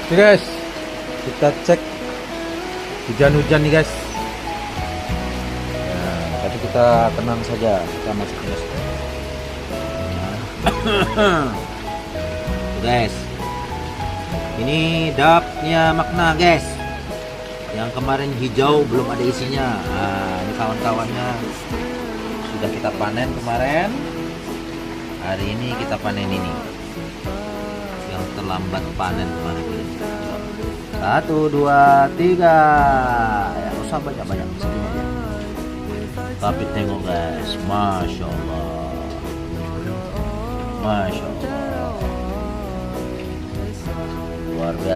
Oke guys, kita cek hujan-hujan nih guys. Nah, tapi kita tenang saja, kita masuk guys. Guys, ini dapnya makna guys. Yang kemarin hijau belum ada isinya. Nah, ini kawan-kawannya sudah kita panen kemarin. Hari ini kita panen ini. Yang terlambat panen kemarin. 1, 2, 3. Ya, usah banyak-banyak segini aja. Tapi tengok guys, masya Allah, masya Allah, luar biasa.